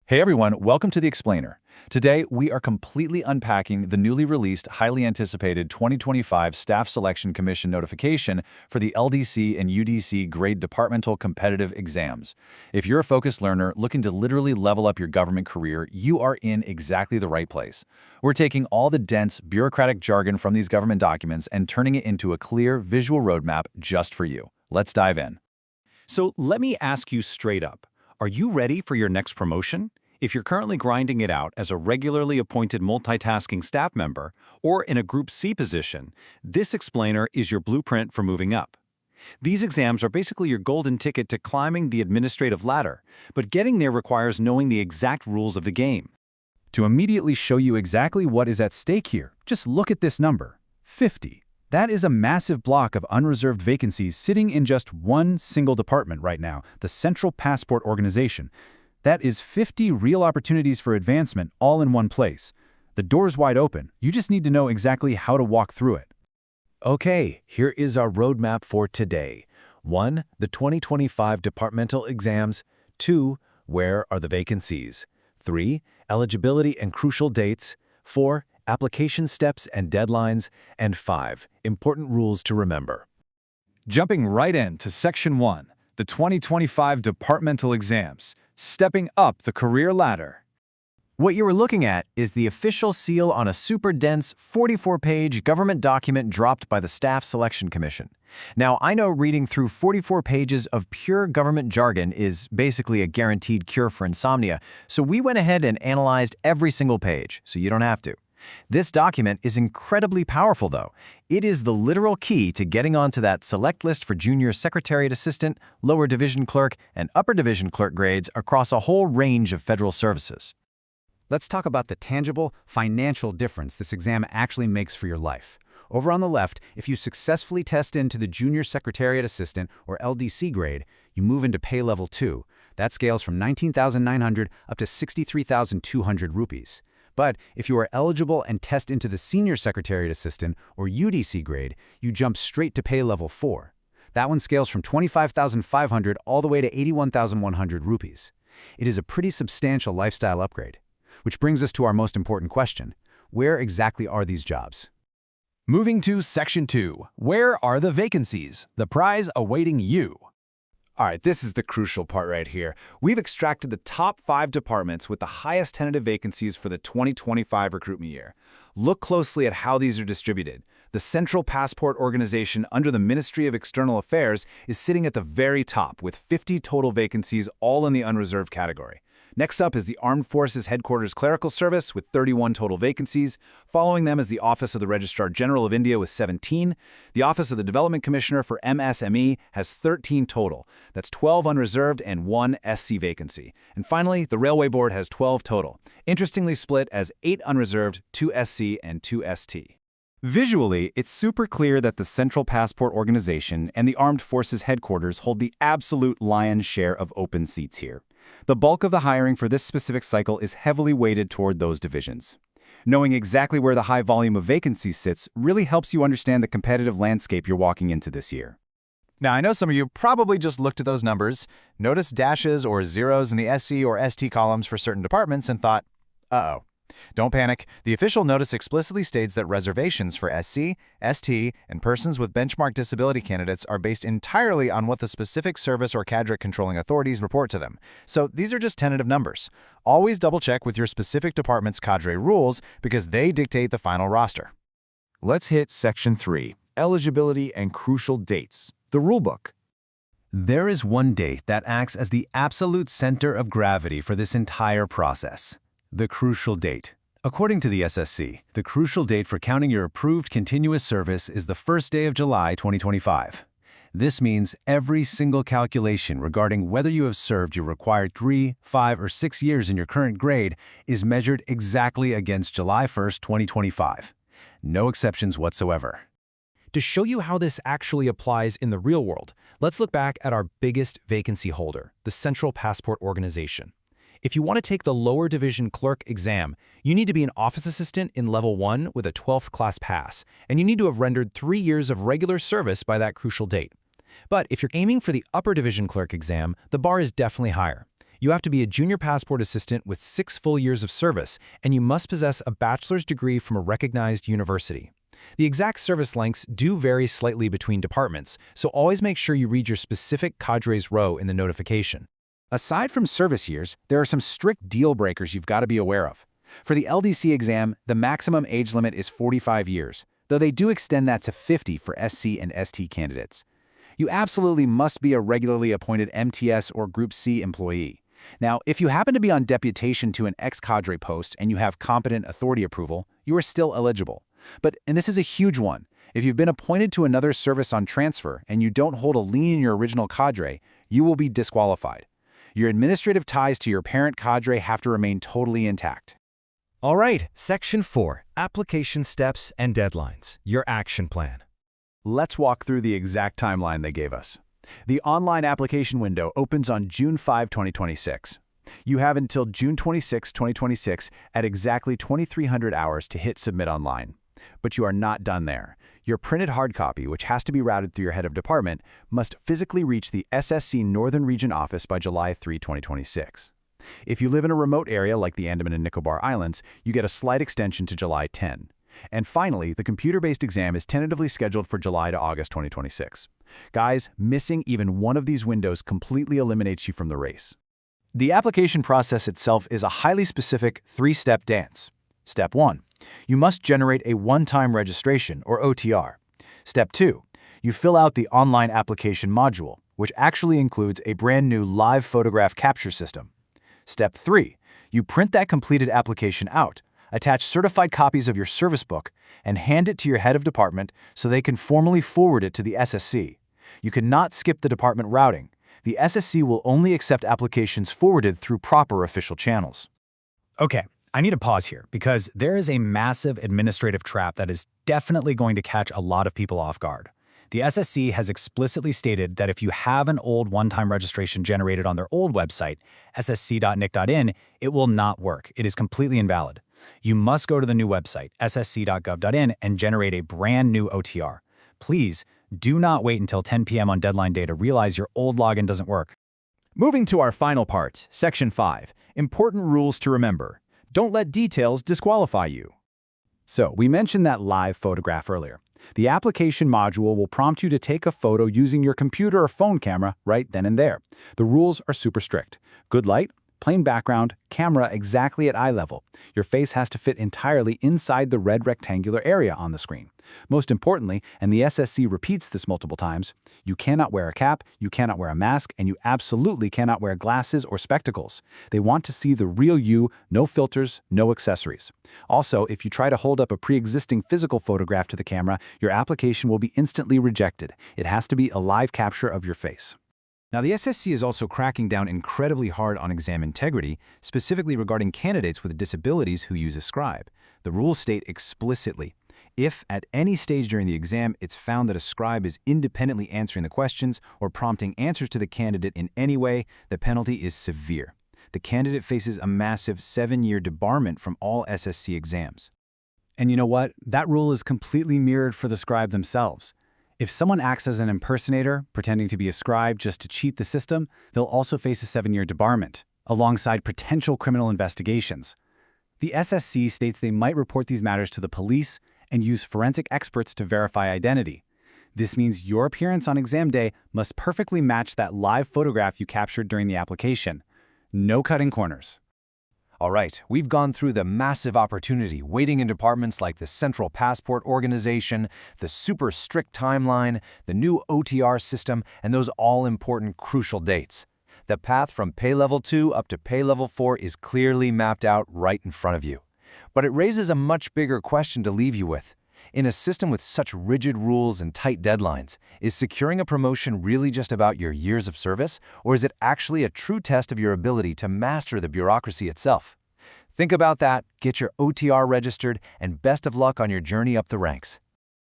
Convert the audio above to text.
Hey everyone, welcome to The Explainer. Today, we are completely unpacking the newly released, highly anticipated 2025 Staff Selection Commission notification for the LDC and UDC grade departmental competitive exams. If you're a focused learner looking to literally level up your government career, you are in exactly the right place. We're taking all the dense, bureaucratic jargon from these government documents and turning it into a clear, visual roadmap just for you. Let's dive in. So let me ask you straight up. Are you ready for your next promotion? If you're currently grinding it out as a regularly appointed multitasking staff member or in a Group C position, this explainer is your blueprint for moving up. These exams are basically your golden ticket to climbing the administrative ladder, but getting there requires knowing the exact rules of the game. To immediately show you exactly what is at stake here, just look at this number, 50. That is a massive block of unreserved vacancies sitting in just one single department right now, the Central Passport Organization. That is 50 real opportunities for advancement all in one place. The door's wide open. You just need to know exactly how to walk through it. Okay, here is our roadmap for today. 1. The 2025 departmental exams. 2. Where are the vacancies? 3. Eligibility and crucial dates. 4. Application steps and deadlines. And 5. Important rules to remember. Jumping right into Section 1, the 2025 departmental exams. Stepping up the career ladder. What you are looking at is the official seal on a super dense 44-page government document dropped by the Staff Selection Commission. Now, I know reading through 44 pages of pure government jargon is basically a guaranteed cure for insomnia, so we went ahead and analyzed every single page, so you don't have to. This document is incredibly powerful, though. It is the literal key to getting onto that select list for junior secretariat assistant, lower division clerk, and upper division clerk grades across a whole range of federal services. Let's talk about the tangible, financial difference this exam actually makes for your life. Over on the left, if you successfully test into the Junior Secretariat Assistant, or LDC grade, you move into pay level 2. That scales from 19,900 up to 63,200 rupees. But if you are eligible and test into the Senior Secretariat Assistant, or UDC grade, you jump straight to pay level 4. That one scales from 25,500 all the way to 81,100 rupees. It is a pretty substantial lifestyle upgrade. Which brings us to our most important question. Where exactly are these jobs? Moving to Section 2, where are the vacancies? The prize awaiting you. All right, this is the crucial part right here. We've extracted the top 5 departments with the highest tentative vacancies for the 2025 recruitment year. Look closely at how these are distributed. The Central Passport Organization under the Ministry of External Affairs is sitting at the very top with 50 total vacancies, all in the unreserved category. Next up is the Armed Forces Headquarters Clerical Service with 31 total vacancies. Following them is the Office of the Registrar General of India with 17. The Office of the Development Commissioner for MSME has 13 total. That's 12 unreserved and 1 SC vacancy. And finally, the Railway Board has 12 total. Interestingly split as 8 unreserved, 2 SC, and 2 ST. Visually, it's super clear that the Central Passport Organization and the Armed Forces Headquarters hold the absolute lion's share of open seats here. The bulk of the hiring for this specific cycle is heavily weighted toward those divisions. Knowing exactly where the high volume of vacancies sits really helps you understand the competitive landscape you're walking into this year. Now, I know some of you probably just looked at those numbers, noticed dashes or zeros in the SC or ST columns for certain departments and thought, uh-oh. Don't panic. The official notice explicitly states that reservations for SC, ST, and persons with benchmark disability candidates are based entirely on what the specific service or cadre controlling authorities report to them. So these are just tentative numbers. Always double-check with your specific department's cadre rules because they dictate the final roster. Let's hit Section 3, Eligibility and Crucial Dates, the Rulebook. There is one date that acts as the absolute center of gravity for this entire process. The crucial date. According to the SSC, the crucial date for counting your approved continuous service is the first day of July 2025. This means every single calculation regarding whether you have served your required 3, 5, or 6 years in your current grade is measured exactly against July 1st, 2025. No exceptions whatsoever. To show you how this actually applies in the real world, let's look back at our biggest vacancy holder, the Central Passport Organization. If you want to take the lower division clerk exam, you need to be an office assistant in level 1 with a 12th class pass, and you need to have rendered 3 years of regular service by that crucial date. But if you're aiming for the upper division clerk exam, the bar is definitely higher. You have to be a junior passport assistant with 6 full years of service, and you must possess a bachelor's degree from a recognized university. The exact service lengths do vary slightly between departments, so always make sure you read your specific cadre's row in the notification. Aside from service years, there are some strict deal breakers you've got to be aware of. For the LDC exam, the maximum age limit is 45 years, though they do extend that to 50 for SC and ST candidates. You absolutely must be a regularly appointed MTS or Group C employee. Now, if you happen to be on deputation to an ex-cadre post and you have competent authority approval, you are still eligible. But, and this is a huge one, if you've been appointed to another service on transfer and you don't hold a lien in your original cadre, you will be disqualified. Your administrative ties to your parent cadre have to remain totally intact. All right, Section 4, Application Steps and Deadlines, your action plan. Let's walk through the exact timeline they gave us. The online application window opens on June 5, 2026. You have until June 26, 2026 at exactly 2300 hours to hit Submit Online. But you are not done there. Your printed hard copy, which has to be routed through your head of department, must physically reach the SSC Northern Region office by July 3, 2026. If you live in a remote area like the Andaman and Nicobar Islands, you get a slight extension to July 10. And finally, the computer-based exam is tentatively scheduled for July to August 2026. Guys, missing even one of these windows completely eliminates you from the race. The application process itself is a highly specific 3-step dance. Step 1. You must generate a one-time registration, or OTR. Step 2. You fill out the online application module, which actually includes a brand new live photograph capture system. Step 3. You print that completed application out, attach certified copies of your service book, and hand it to your head of department so they can formally forward it to the SSC. You cannot skip the department routing. The SSC will only accept applications forwarded through proper official channels. Okay, I need to pause here because there is a massive administrative trap that is definitely going to catch a lot of people off guard. The SSC has explicitly stated that if you have an old one-time registration generated on their old website, ssc.nic.in, it will not work. It is completely invalid. You must go to the new website, ssc.gov.in, and generate a brand new OTR. Please do not wait until 10 p.m. on deadline day to realize your old login doesn't work. Moving to our final part, Section 5, Important Rules to Remember. Don't let details disqualify you. So, we mentioned that live photograph earlier. The application module will prompt you to take a photo using your computer or phone camera right then and there. The rules are super strict. Good light, plain background, camera exactly at eye level. Your face has to fit entirely inside the red rectangular area on the screen. Most importantly, and the SSC repeats this multiple times, you cannot wear a cap, you cannot wear a mask, and you absolutely cannot wear glasses or spectacles. They want to see the real you, no filters, no accessories. Also, if you try to hold up a pre-existing physical photograph to the camera, your application will be instantly rejected. It has to be a live capture of your face. Now, the SSC is also cracking down incredibly hard on exam integrity, specifically regarding candidates with disabilities who use a scribe. The rules state explicitly, if at any stage during the exam it's found that a scribe is independently answering the questions or prompting answers to the candidate in any way, the penalty is severe. The candidate faces a massive 7-year debarment from all SSC exams. And you know what? That rule is completely mirrored for the scribe themselves. If someone acts as an impersonator, pretending to be a scribe just to cheat the system, they'll also face a 7-year debarment, alongside potential criminal investigations. The SSC states they might report these matters to the police and use forensic experts to verify identity. This means your appearance on exam day must perfectly match that live photograph you captured during the application. No cutting corners. All right, we've gone through the massive opportunity waiting in departments like the Central Passport Organization, the super strict timeline, the new OTR system, and those all-important crucial dates. The path from Pay Level 2 up to Pay Level 4 is clearly mapped out right in front of you. But it raises a much bigger question to leave you with. In a system with such rigid rules and tight deadlines, is securing a promotion really just about your years of service, or is it actually a true test of your ability to master the bureaucracy itself? Think about that, get your OTR registered, and best of luck on your journey up the ranks.